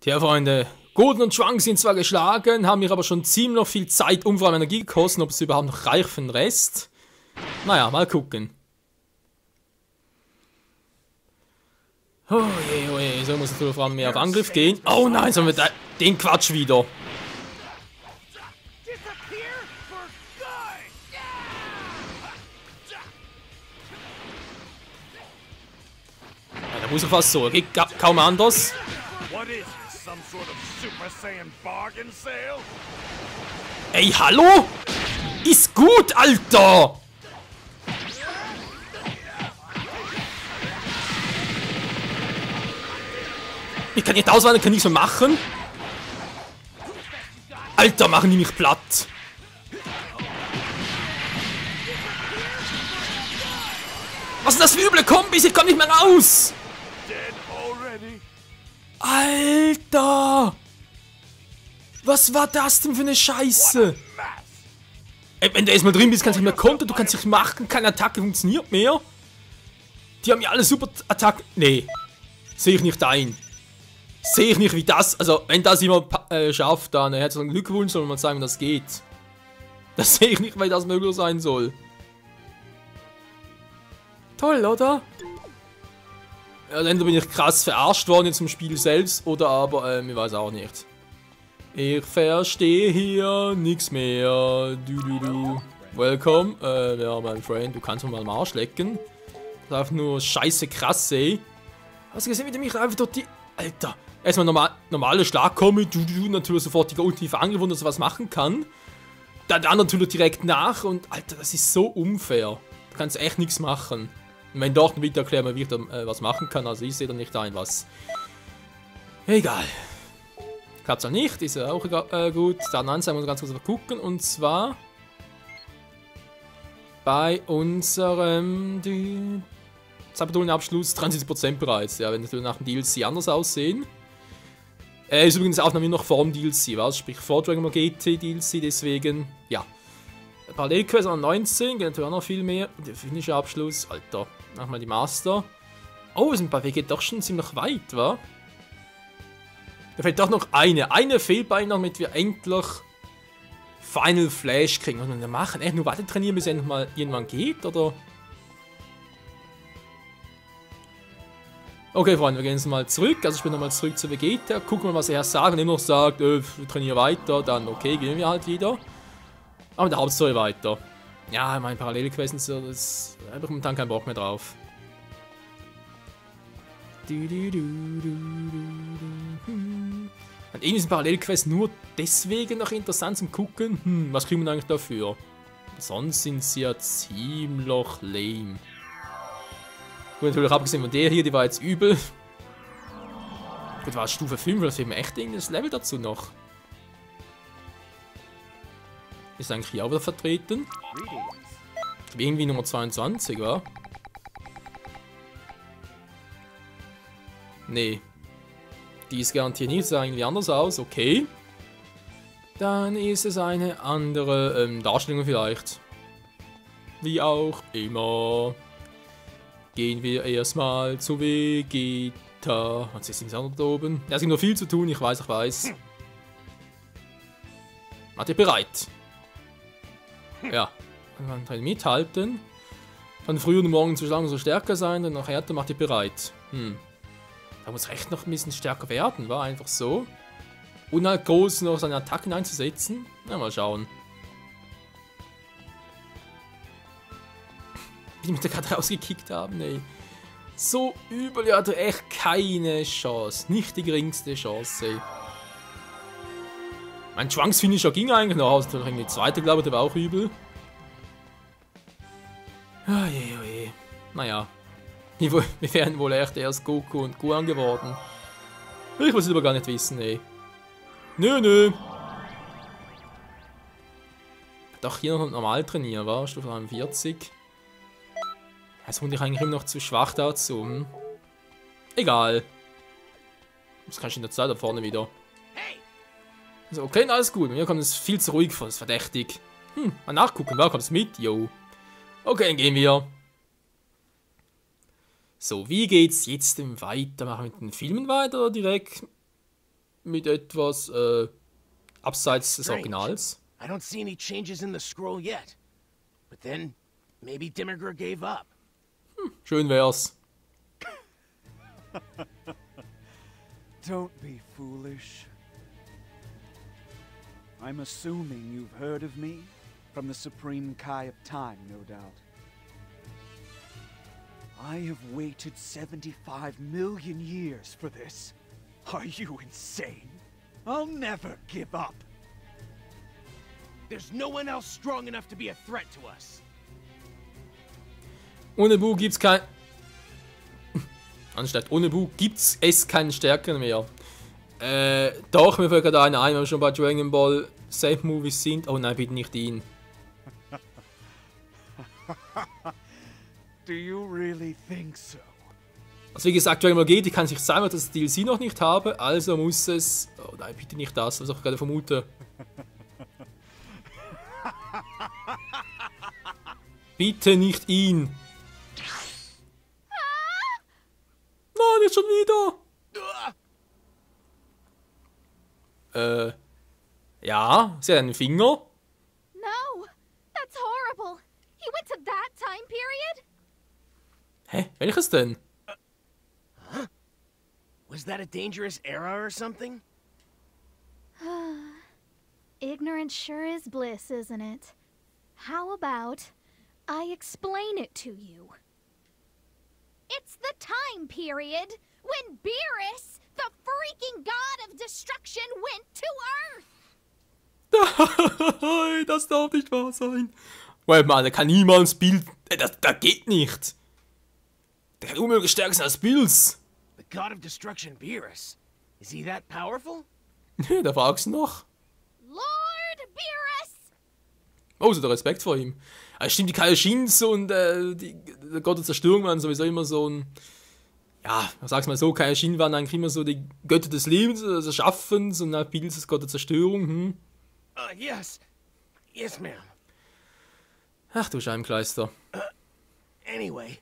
Tja, Freunde, Guten und Schwang sind zwar geschlagen, haben mir aber schon ziemlich viel Zeit und vor allem Energie gekostet, ob es überhaupt noch reicht für den Rest. Naja, mal gucken. Oh je, so muss natürlich vor allem mehr auf Angriff gehen. Oh nein, sollen wir den Quatsch wieder. Ja, da muss ich fast so, geht kaum anders. Ey, hallo? Ist gut, Alter! Ich kann nicht ausweichen, kann nichts mehr machen. Alter, machen die mich platt. Was ist das für üble Kombis? Ich komm nicht mehr raus! Alter! Was war das denn für eine Scheiße? Ey, wenn du erstmal drin bist, kannst du nicht mehr kontern, du kannst nicht machen, keine Attacke funktioniert mehr. Die haben ja alle super Attacken. Nee. Sehe ich nicht ein. Sehe ich nicht, wie das. Also, wenn das jemand schafft, dann herzlichen Glückwunsch, soll man mal sagen, wie das geht. Das sehe ich nicht, weil das möglich sein soll. Toll, oder? Ja, entweder bin ich krass verarscht worden jetzt im Spiel selbst, oder aber, ich weiß auch nicht. Ich verstehe hier nichts mehr. Welcome. Ja, mein Freund, du kannst mir mal am Arsch lecken. Das ist einfach nur scheiße krass, ey. Hast du gesehen, wie der mich einfach durch die... Alter. Erstmal normale Schlag komme, natürlich sofort die ultimative Angriff, dass er was machen kann. Dann natürlich direkt nach und... Alter, das ist so unfair. Du kannst echt nichts machen. Und wenn doch, dann bitte erklären wir, wie ich da was machen kann. Also ich sehe da nicht ein, was... Egal. Klappt auch nicht, ist ja auch gut. Dann Anzeige muss ganz kurz gucken. Und zwar... bei unserem... Abschluss 73% bereits. Ja, wenn natürlich nach dem DLC anders aussehen. Ist übrigens die Aufnahme noch vor dem DLC, was? Sprich vor Dragon Ball GT DLC, deswegen, ja. Parallelquest an 19, geht natürlich auch noch viel mehr. Der finnische Abschluss, Alter. Nochmal die Master. Oh, sind bei WG doch schon ziemlich weit, wa? Da fehlt doch noch eine. Eine fehlt bei ihnen noch, damit wir endlich Final Flash kriegen. Was wir denn machen? Echt nur weiter trainieren, bis es endlich mal irgendwann geht, oder? Okay, Freunde, wir gehen jetzt mal zurück. Also ich bin nochmal zurück zu Vegeta. Gucken wir, was er sagt. Wenn er noch sagt, trainiere weiter, dann okay, gehen wir halt wieder. Aber in der Hauptstory weiter. Ja, meine Parallelquesten, so, das habe ich momentan keinen Bock mehr drauf. Und irgendwie sind Parallelquests nur deswegen noch interessant zum Gucken. Was kriegen wir eigentlich dafür? Sonst sind sie ja ziemlich lame. Gut, natürlich abgesehen von der hier, die war jetzt übel. Gut, war es Stufe 5, das fehlt mir echt irgendein Level dazu noch. Ist eigentlich hier auch wieder vertreten. Ich glaube irgendwie Nummer 22, wa? Nee. Die ist garantiert nicht, sah irgendwie anders aus, okay. Dann ist es eine andere Darstellung vielleicht. Wie auch immer. Gehen wir erstmal zu Vegeta. Was ist denn da oben? Ja, es gibt noch viel zu tun, ich weiß. Wart ihr bereit? Ja. Man kann mithalten. Kann früh und morgen zu schlagen so stärker sein, dann noch härter macht ihr bereit. Da muss recht noch ein bisschen stärker werden, war einfach so. Und halt groß noch seine Attacken einzusetzen. Na, mal schauen. Wie die mich da gerade rausgekickt haben, ey. So übel, ja, du echt keine Chance. Nicht die geringste Chance, ey. Mein Schwanksfinisher ging eigentlich noch aus. Dann irgendwie zweite, glaube ich, der war auch übel. Oh je. Naja. Wir wären wohl echt erst Goku und Gohan geworden. Ich muss es aber gar nicht wissen, ey. Nö. Doch hier noch normal trainieren, war Stufe 41. Jetzt wurde ich eigentlich immer noch zu schwach dazu. Egal. Das kann ich in der Zeit da vorne wieder. Also, okay, alles gut. Mir kommt es viel zu ruhig vor, das ist verdächtig. Mal nachgucken, wer kommt mit? Yo. Okay, dann gehen wir. So, wie geht's jetzt denn weiter? Machen wir mit den Filmen weiter oder direkt mit etwas abseits des Originals. I don't see any changes in the scroll yet. But then, maybe Dimmergr gave up. Schön wär's. Don't be foolish. I'm assuming you've heard of me from the Supreme Kai of Time, no doubt. I have waited 75 million years for this. Are you insane? I'll never give up. There's no one else strong enough to be a threat to us. Ohne Bu gibt's kein... Anstatt ohne Bu gibt's es keinen Stärken mehr. Doch, mir fällt gerade einer ein, wenn wir schon bei Dragon Ball Safe Movies sind. Oh nein, bitte nicht ihn. Do you really think so? Also wie gesagt, Dragon Ball GT kann sich sagen, dass ich das DLC noch nicht habe, also muss es... Oh nein, bitte nicht das, was ich gerade vermute. Bitte nicht ihn. Nein, nicht schon wieder. Ja, sie hat einen Finger. No, that's horrible. He went to that time period? Hä, welches denn? Was that a dangerous era or something? Ignorance sure is bliss, isn't it? How about I explain it to you? It's the time period when Beerus, the freaking god of destruction, went to Earth! Das darf nicht wahr sein. Weil man, der kann niemals Bild... Das geht nicht. Der kann unmöglich stärker sein als Bills. The god of destruction, Beerus. Is he that powerful? Da fragst du noch. Lord Beerus! Oh, so der Respekt vor ihm. Also stimmt, die Kaioshins und der Gott der Zerstörung waren sowieso immer so ein... Ja, sag's mal so, Kaioshin waren eigentlich immer so die Götter des Lebens, des Erschaffens und dann Bills das Gott der Zerstörung. Yes. Yes, ma'am. Ach du Scheimkleister. Anyway,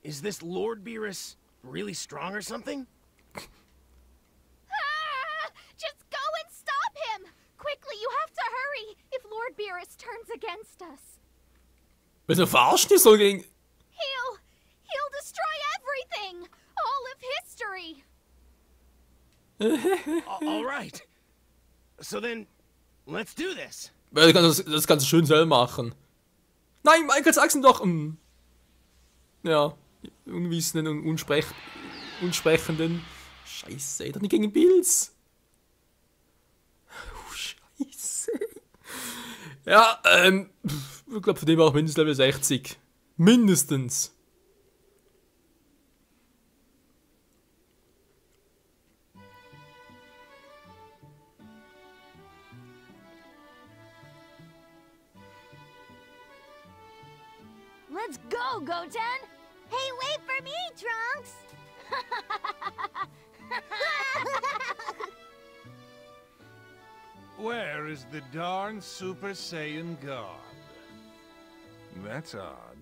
is this Lord Beerus really strong or something? Ah! Just go and stop him! Quickly, you have to hurry if Lord Beerus turns against us. Wenn du verarschen ist, soll gegen... He'll destroy everything! All of history! All right. So then, let's do this. Das kannst du schön selber machen. Nein, Michael, sag's ihm doch. Ja, unwissenden und unsprechenden. Scheiße, doch nicht gegen Bills. Oh, Scheiße. Ja, ich glaube, von dem auch mindestens Level 60. Mindestens. Let's go, Goten! Hey, wait for me, Trunks! Where is the darn Super Saiyan God? That's odd.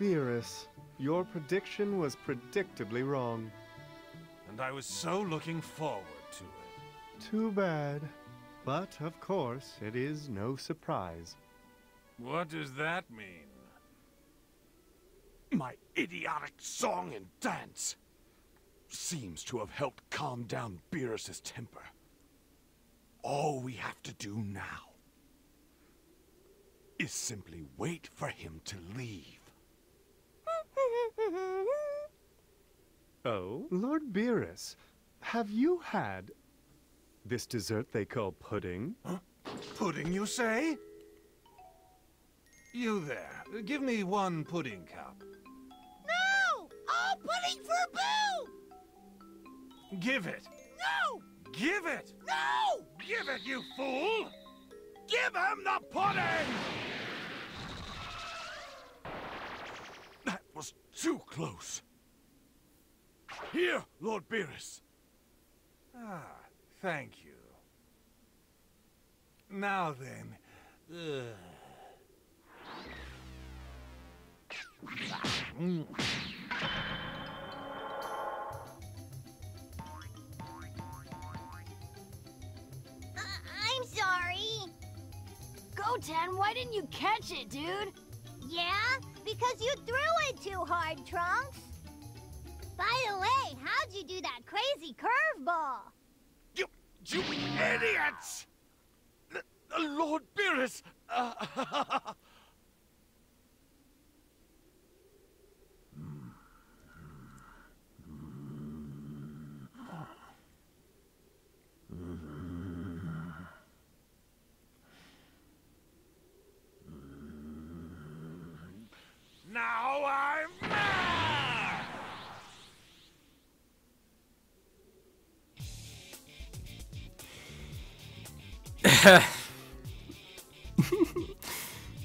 Beerus, your prediction was predictably wrong. And I was so looking forward to it. Too bad. But, of course, it is no surprise. What does that mean? My idiotic song and dance seems to have helped calm down Beerus's temper. All we have to do now is simply wait for him to leave. Oh? Lord Beerus, have you had this dessert they call pudding? Huh? Pudding, you say? You there, give me one pudding cup. No! All pudding for Boo! Give it! No! Give it! No! Give it, you fool! Give him the pudding! That was too close. Here, Lord Beerus. Ah, thank you. Now then, Goten, why didn't you catch it, dude? Yeah? Because you threw it too hard, Trunks. By the way, how'd you do that crazy curveball? You idiots! Lord Beerus! Now I'm mad!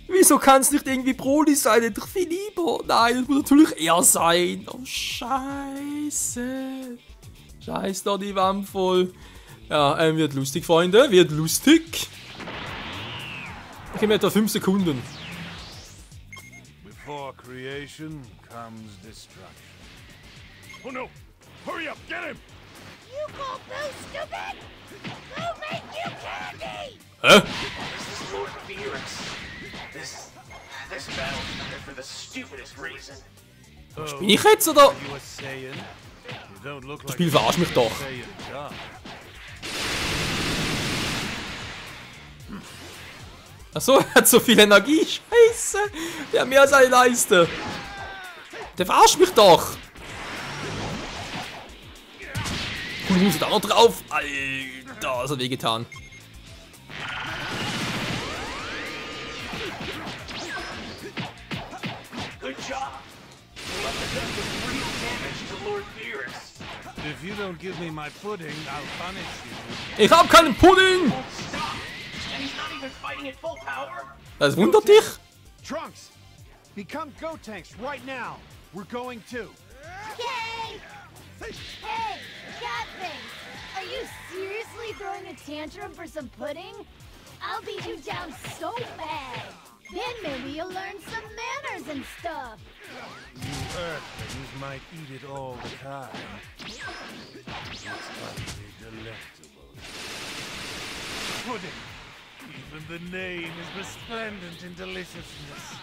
Wieso kann es nicht irgendwie Broly sein? Hätte ich viel lieber. Nein, das muss natürlich er sein. Oh, scheiße. Scheiße, da die Wand voll. Ja, wird lustig, Freunde. Wird lustig. Ich gebe mir etwa 5 Sekunden. Before creation comes destruction. Oh no! Hurry up, get him! You call Boo stupid? Boo make you candy! Hä? This is Lord Beerus. This battle started for the stupidest reason. Bin ich jetzt oder? Are you a Saiyan? You don't look like Spiel verarscht mich doch. Saiyan God. Achso, er hat so viel Energie. Scheiße. Der hat mehr als eine Leiste. Der verarscht mich doch. Und muss da noch drauf. Alter, das hat wehgetan. Good job. You left the death with real damage to Lord Beerus. If you don't give me my pudding, I'll punish you. Ich hab keinen Pudding. Stop! And he's not even fighting at full power. Das wundert dich? Trunks, become Gotenks right now. We're going to. Okay! Hey, cat thing! Are you seriously throwing a tantrum for some pudding? I'll beat you down so bad. Then maybe you'll learn some manners and stuff. You Earthlings might eat it all the time. It's utterly delectable. Pudding. Even the name is resplendent in deliciousness.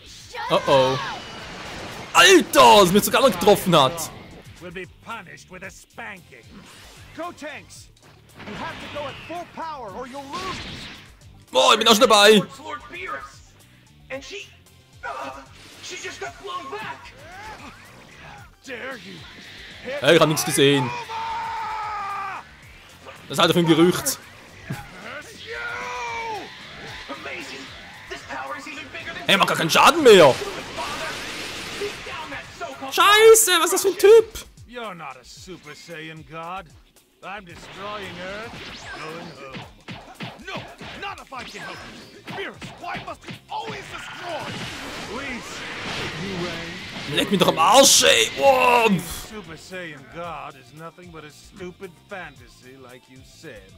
Shut Oh. up! Alter, das mich sogar noch getroffen hat. Will be punished with a spanking. Gotenks! You have to go at full power or you'll lose! Boah, ich bin auch schon dabei. Towards Lord Beerus. And she just got blown back. Dare you? Hey, ich hab nichts gesehen. Das ist halt ein Gerücht. Amazing. This power is even bigger than Hey, macht gar keinen Schaden mehr. Beat down that so-called Scheiße, was ist das für ein Typ? You're not a Super Saiyan God. I'm destroying Earth, going home. No! Not if I can help you! Beerus, why must it always destroy? Please, you Rain. Leck mich doch am Arsch, ey. Wow. Super Saiyan God is nothing but a stupid fantasy, like you said.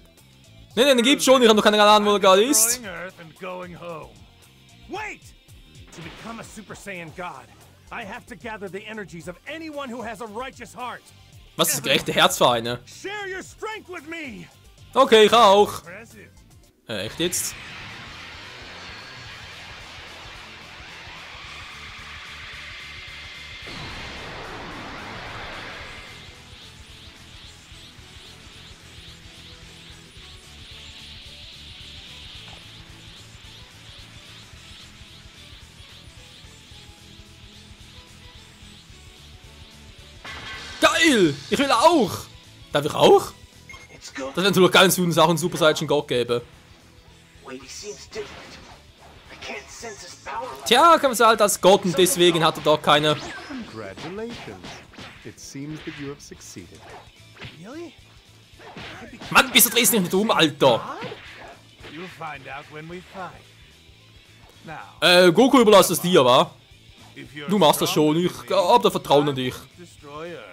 Nee, den gibt's schon. Ich hab noch keine Ahnung, wo er gerade ist. Destroying Earth and going home. Wait! To become a Super Saiyan God, I have to gather the energies of anyone who has a righteous heart. Was ist das gerechte Herzverein, ne? Share your strength with me! Okay, ich auch. Impressive. Echt jetzt? Geil! Ich will auch! Darf ich auch? It's good. Das wäre natürlich geil, wenn es auch einen Super Saiyan God gäbe. Wait, he seems different. I can't sense his power. Tja, kann man sagen, halt als Gott und deswegen hat er doch keine. Congratulations. It seems that you have succeeded. Really? Mann, bist du drehst dich nicht um, Alter! You'll find out when we fight. Now, Goku überlasst es dir, wa? if you're Du machst das schon, ich strong hab da Vertrauen in dich. destroy Earth.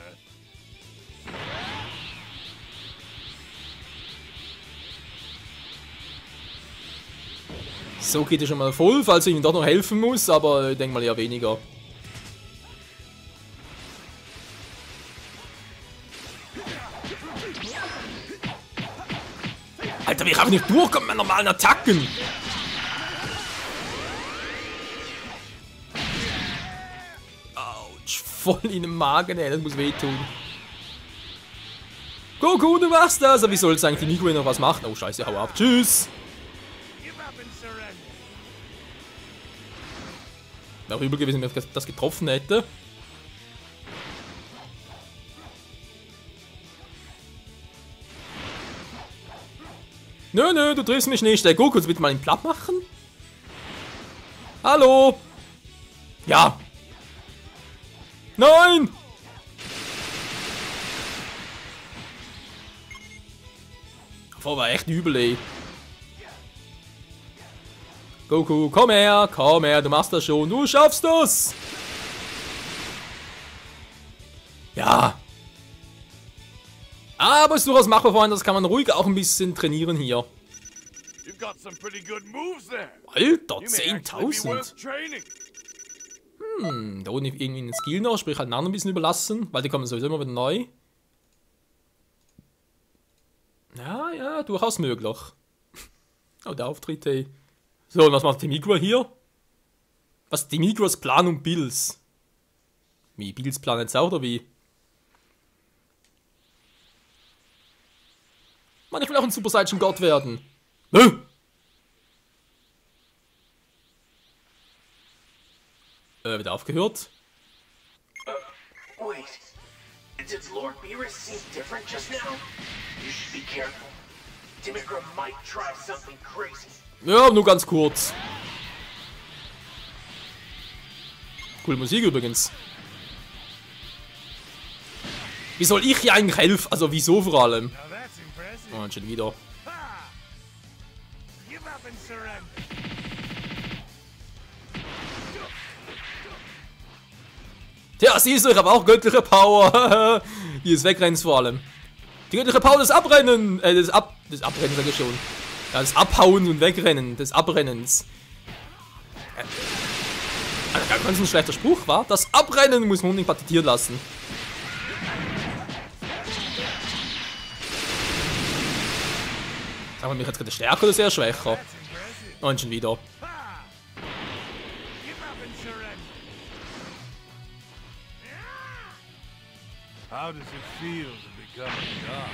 So geht es schon mal voll, falls ich ihm doch noch helfen muss, aber ich denke mal eher weniger. Alter, wir haben nicht durchkommen mit normalen Attacken. voll in den Magen, ey. Das muss wehtun. Goku, du machst das! Aber wie soll jetzt eigentlich die Migure noch was machen? Oh, scheiße, hau ab. Tschüss! Wäre übel gewesen, wenn ich das getroffen hätte. Nö, nö, du triffst mich nicht. Der Goku, kannst du bitte mal ihn platt machen? Hallo? Ja. Nein! Davor war echt übel, ey. Goku, komm her, du machst das schon, du schaffst das! Ja. Aber es ist durchaus machbar, Freunde, das kann man ruhig auch ein bisschen trainieren hier. Alter, 10.000! Da unten irgendwie einen Skill noch, sprich halt einen anderen ein bisschen überlassen, weil die kommen sowieso immer wieder neu. Ja, ja, durchaus möglich. Oh, der Auftritt, ey. So, und was macht die Migure hier? Was ist die Migures Plan und Bills? Wie, Bills Plan jetzt auch, oder wie? Mann, ich will auch ein Super Saiyan Gott werden. Wieder aufgehört. Wait. Did Lord Beerus seem different just now? You should be careful. Demigura might try something crazy. Ja, nur ganz kurz. Coole Musik übrigens. Wie soll ich hier eigentlich helfen? Also wieso vor allem? Oh, und schon wieder. Ja, siehst du, ich habe auch göttliche Power. Hier ist Wegrennen vor allem. Die göttliche Power des Abrennen. Des Abrennen sag ich schon. Ja, das Abhauen und Wegrennen. Des Abrennens. Also, ganz ein schlechter Spruch, war. Das Abrennen muss man unbedingt patentieren lassen. Sagen wir, mich jetzt gerade stärker oder sehr schwächer? Und schon wieder. How does it feel to become a god?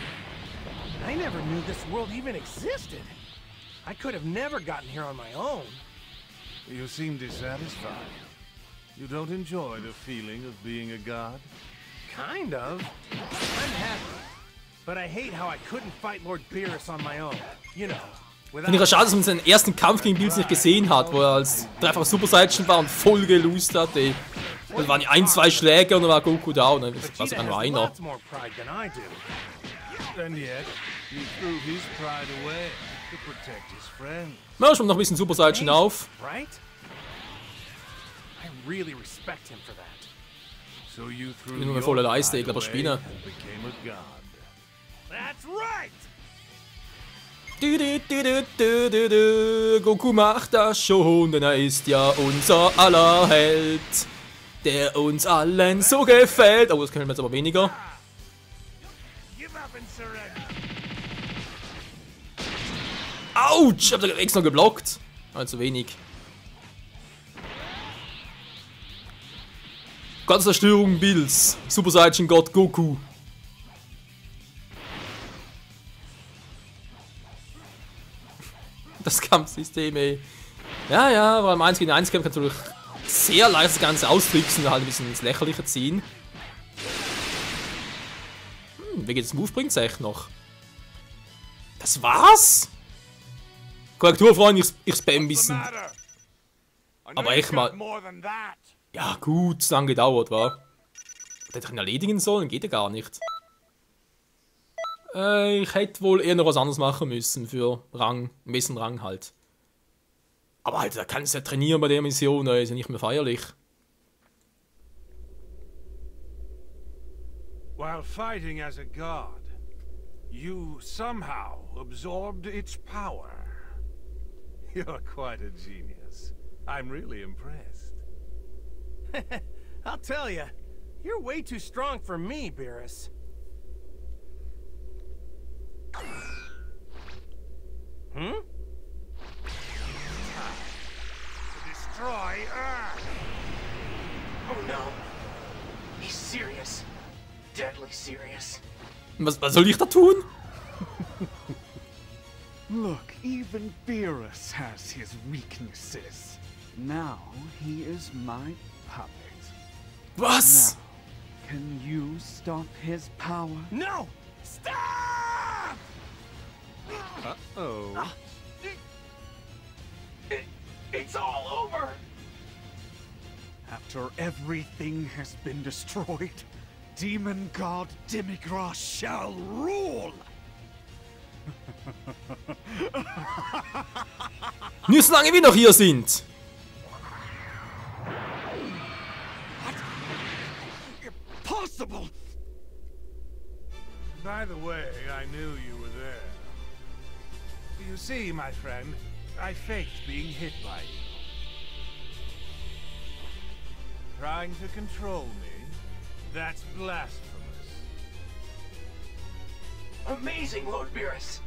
I never knew this world even existed. I could have never gotten here on my own. You seem dissatisfied. You don't enjoy the feeling of being a god? Kind of. I'm happy. But I hate how I couldn't fight Lord Beerus on my own. You know. Finde ich ja schade, dass man seinen ersten Kampf gegen Bills nicht gesehen hat, wo er als dreifach Super Saiyan war und voll gelost hat, ey. Das waren 1, 2 Schläge und dann war Goku da und dann war sogar nur einer. Na, schon noch ein bisschen Super Saiyan auf. Ich bin nur eine volle Leiste, ich glaube, Spinne. Goku macht das schon, denn er ist ja unser aller Held, der uns allen so gefällt. Oh, das können wir jetzt aber weniger. Autsch, ich hab da extra geblockt. Aber zu wenig. Gotteszerstörung Bills. Super Saiyan Gott Goku. Das Kampfsystem, ey. Ja, ja, aber im 1 gegen 1 Kampf kannst du durch sehr leicht das Ganze austricksen und halt ein bisschen ins Lächerliche ziehen. Wie geht das Move bringt's echt noch? Das war's? Korrektur, Freunde, ich spam ein bisschen. Aber echt mal. Ja, gut, so lange gedauert, war. Hätte ich ihn erledigen sollen, geht ja gar nicht. Ich hätte wohl eher noch was anderes machen müssen für Rang, ein bisschen Rang halt. Aber halt, da kannst du ja trainieren bei der Mission, ist ja nicht mehr feierlich. While fighting as a god, you somehow absorbed its power. You're quite a genius. I'm really impressed. I'll tell you, you're way too strong for me, Beerus. Hmm? Destroy Earth! Oh no. He's serious? Was soll ich da tun? Look, even Beerus has his weaknesses. Now he is my puppet. Was? Now, can you stop his power? No! Stop! Uh-oh. It's all over. After everything has been destroyed, Demon God Demigra shall rule! Nur solange wir noch hier sind. Impossible! By the way, I knew you were there. You see, my friend, I faked being hit by you. Trying to control me? That's blasphemous. Amazing, Lord Beerus.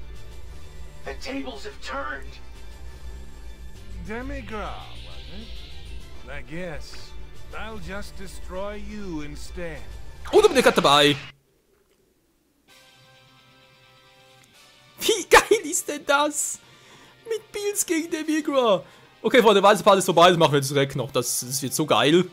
The tables have turned. Demigra, was it? I guess I'll just destroy you instead. Oh, da bin ich gerade dabei. Wie geil ist denn das? Mit Bills gegen Demigra. Okay, Freunde, der weiße Part ist vorbei, das machen wir jetzt direkt noch. Das wird so geil.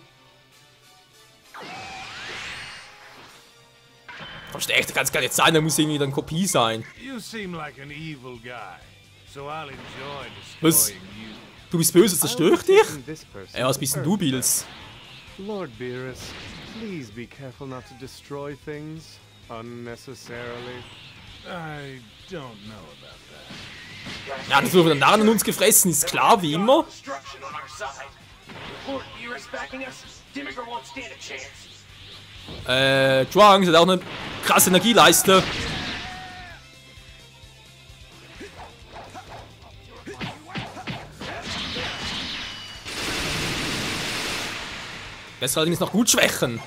Versteckt, das kann es gar nicht sein, da muss irgendwie dann Kopie sein. You seem like an evil guy, so I'll enjoy Was? destroying you. Du bist böse, zerstör ich dich? This person Ja, was bist denn du, Bills? Lord Beerus, please be careful not to destroy things unnecessarily. I don't know about that. Ja, das wird der Narren an uns gefressen, ist klar, wie immer. Destruction on our side. With Lord Beerus backing us, Demigra won't stand a chance. Trunks hat auch eine krasse Energieleiste. Lässt allerdings noch gut schwächen.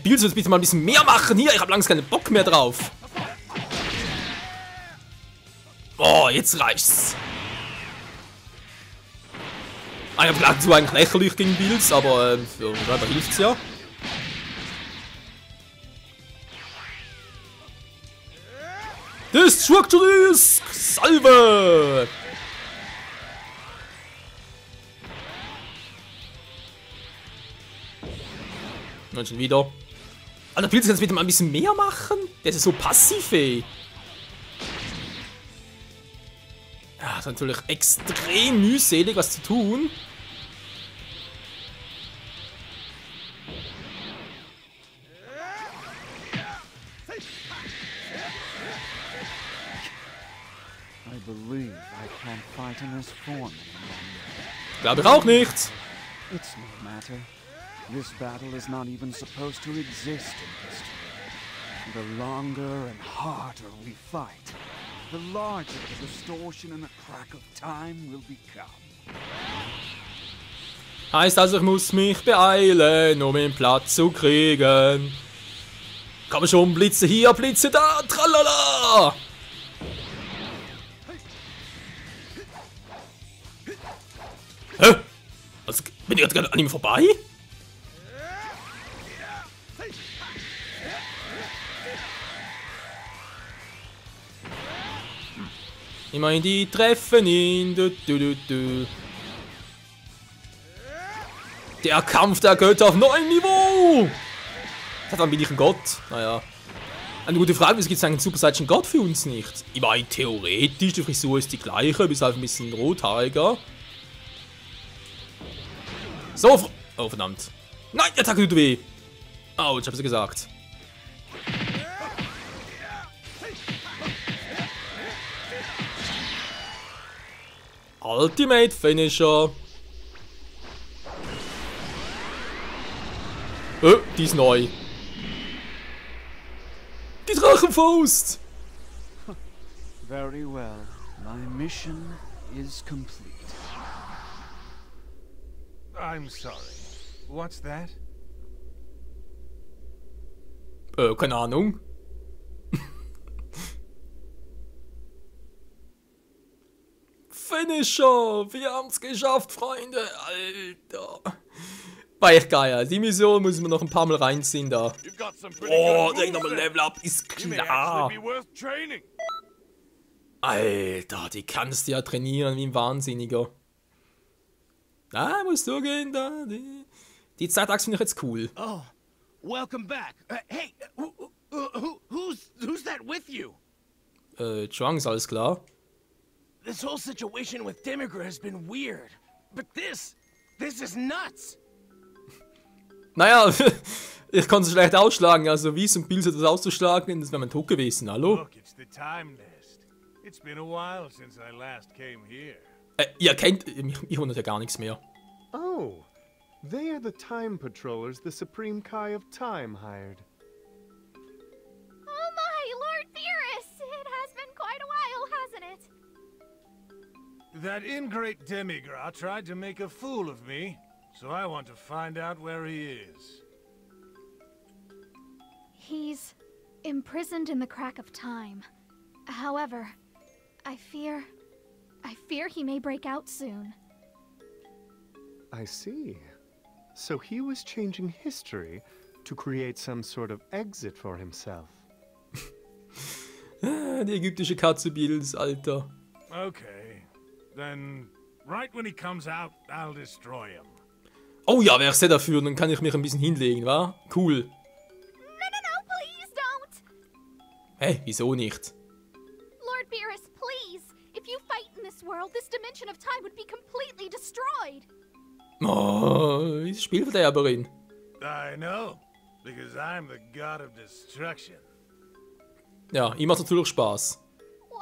Bills, jetzt bitte mal ein bisschen mehr machen hier. Ich habe langsam keinen Bock mehr drauf. Oh, jetzt reicht's. Ich hab gedacht, so eigentlich lächerlich gegen Bills, aber für Räuber hilft's ja. Destructionist Salve! Und schon wieder. Alter, Bills, kannst du bitte mal ein bisschen mehr machen? Der ist so passiv, ey. Ja, das ist natürlich extrem mühselig, was zu tun. I believe I can't fight in this form anymore. Glaube ich auch nicht. It's no matter. This battle is not even supposed to exist in history. The longer and harder we fight, the larger the distortion in a crack of time will become. Heißt also, ich muss mich beeilen, um den Platz zu kriegen. Komm schon, Blitze hier, Blitze da, tralala! Hä? Also, bin ich gerade an ihm vorbei? Immerhin, die treffen ihn. Der Kampf der Götter auf neuem Niveau! Dann bin ich ein Gott. Naja. Eine gute Frage, wieso gibt es einen Super Saiyan Gott für uns nicht? Ich meine, theoretisch, die Frisur ist die gleiche, bis halt ein bisschen rothaariger. So, oh verdammt. Nein, der Attacke tut weh. Autsch, hab's ja gesagt. Ultimate Finisher. Die ist neu. Die Drachenfaust. Very well. My mission is complete. I'm sorry. What's that? Keine Ahnung. Finisher! Wir haben's geschafft, Freunde! Alter! War echt geil. Die Mission müssen wir noch ein paar Mal reinziehen da. You've got some pretty Oh, good direkt moves nochmal there. Level Up, ist You may klar. actually be worth training. Alter, die kannst du ja trainieren wie ein Wahnsinniger. Ah, muss zugehen, da. Die Zeitachse finde ich jetzt cool. Oh, welcome back. Hey, who's that with you? Trunks, alles klar. This whole situation with Demigra has been weird. But this is nuts. Naja, ich kann es schlecht ausschlagen, also wie zum Pilz etwas auszuschlagen, das wäre mein Tod gewesen, hallo? Look, it's the time nest. It's been a while since I last came here. Ihr kennt, ich wundert ja gar nichts mehr. Oh, they are the Time Patrollers the Supreme Kai of Time hired. Oh my, Lord Beerus! It has been quite a while, hasn't it? That ingrate Demigra tried to make a fool of me, so I want to find out where he is. He's imprisoned in the crack of time. However, I fear he may break out soon. I see. So he was changing history to create some sort of exit for himself. Die ägyptische Katze Bills, Alter. Okay. Then, right when he comes out, I'll destroy him. Oh ja, wer ist der dafür? Dann kann ich mich ein bisschen hinlegen, wa? Cool. No, please don't! Hä, wieso nicht? Lord Beerus, please! If you fight in this world, this dimension of time would be completely destroyed! Oh, ist Spielverderberin. I know, because I'm the god of destruction. Ja, ihm macht natürlich Spaß. Well,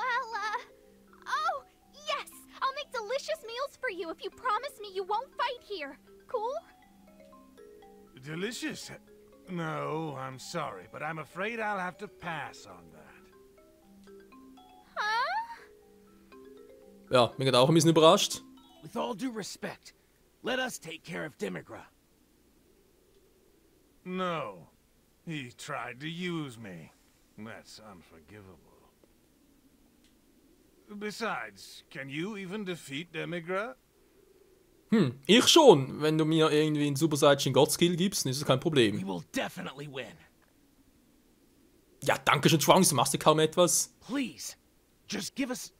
oh, yes! I'll make delicious meals for you if you promise me you won't fight here. Cool? Delicious? No, I'm sorry, but I'm afraid I'll have to pass on that. Huh? Ja, bin gerade auch ein bisschen überrascht. With all due respect, let us take care of Demigra. No. He tried to use me. That's unforgivable. Besides, can you even defeat Demigra? Ich schon. Wenn du mir irgendwie einen Super Saiyan God Skill gibst, dann ist es kein We Problem. will definitely win. Ja, danke schön, Trunks, du machst ja kaum etwas. Please, just give us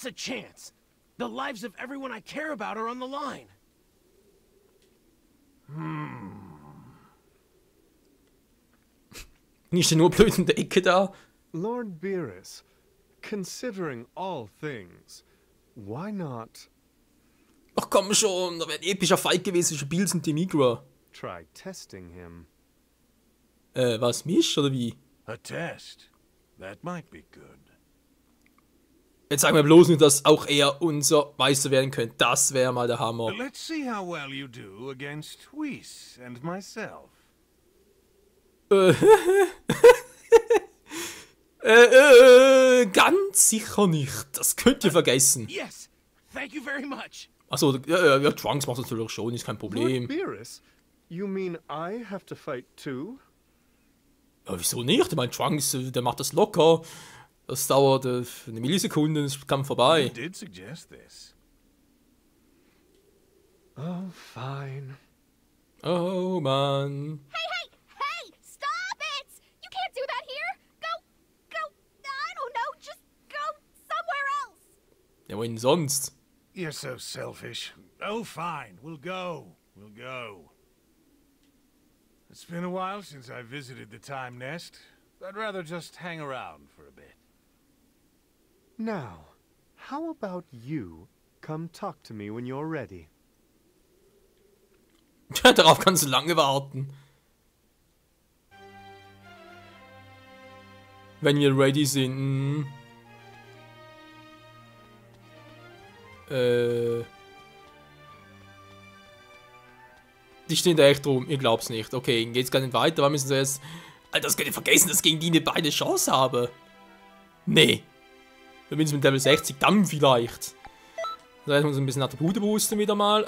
a chance. The lives of everyone I care about are on the line. Nicht nur blöd in der Ecke da. Lord Beerus, considering all things, why not Ach komm schon, da wäre ein epischer Fight gewesen zwischen Bills und Demigra. try testing him? Was, mich oder wie? A test. That might be good. Jetzt sag mir bloß nicht, dass auch er unser Meister werden könnte. Das wäre mal der Hammer. Let's see how well you do against Whis and myself. Ganz sicher nicht. Das könnt ihr vergessen. Yes, thank you very much. Achso, ja, Trunks macht das natürlich schon, ist kein Lord Problem. Beerus, you mean I have to fight too? Ja, wieso nicht? Ich meine, Trunks, der macht das locker. Das dauert eine Millisekunde, ist Kampf You vorbei. did suggest this. Oh, fine. Oh Mann. Hey! Stop it! You can't do that here! Go, I don't know, just go somewhere else! Ja, wohin sonst? You're so selfish. Oh, fine. We'll go. It's been a while since I visited the Time Nest. I'd rather just hang around for a bit. Now, how about you come talk to me when you're ready? Darauf kannst du lange warten. Wenn wir ready sind. Die stehen da echt rum, ihr glaubt's nicht. Okay, geht's gar nicht weiter, wir müssen zuerst. Alter, das könnt ihr vergessen, dass gegen die eine beide Chance habe. Nee. Wir müssen mit Level 60, dann vielleicht. Das heißt, wir uns ein bisschen Attribute boosten wieder mal.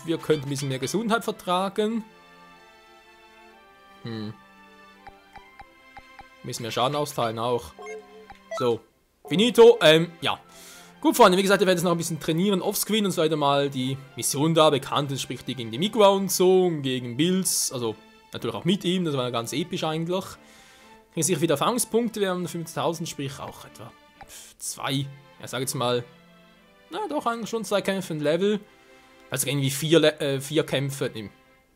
Wir könnten ein bisschen mehr Gesundheit vertragen. Ein bisschen mehr Schaden austeilen auch. So. Finito, ja. Gut, Freunde, wie gesagt, wir werden jetzt noch ein bisschen trainieren, offscreen und so weiter mal die Mission da bekannt ist, sprich die gegen die Migwa und so, und gegen Bills, also natürlich auch mit ihm, das war ja ganz episch eigentlich. Kriegen sicher wieder Erfahrungspunkte, wir haben 50.000, sprich auch etwa 2, ja sag jetzt mal, na doch eigentlich schon 2 Kämpfe ein Level, also irgendwie 4 Kämpfe,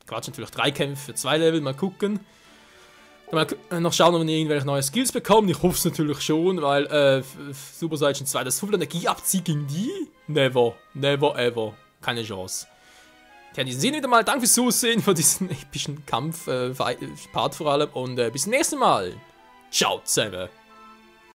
Quatsch, natürlich 3 Kämpfe für 2 Level, mal gucken. Mal noch schauen, ob wir irgendwelche neue Skills bekommen. Ich hoffe es natürlich schon, weil Super Saiyan 2, das so viel Energie abzieht gegen die? Never, never ever. Keine Chance. Ja, in diesem Sinne wieder mal, danke fürs Zusehen, für diesen epischen Kampf, Part vor allem. Und bis zum nächsten Mal. Ciao zusammen.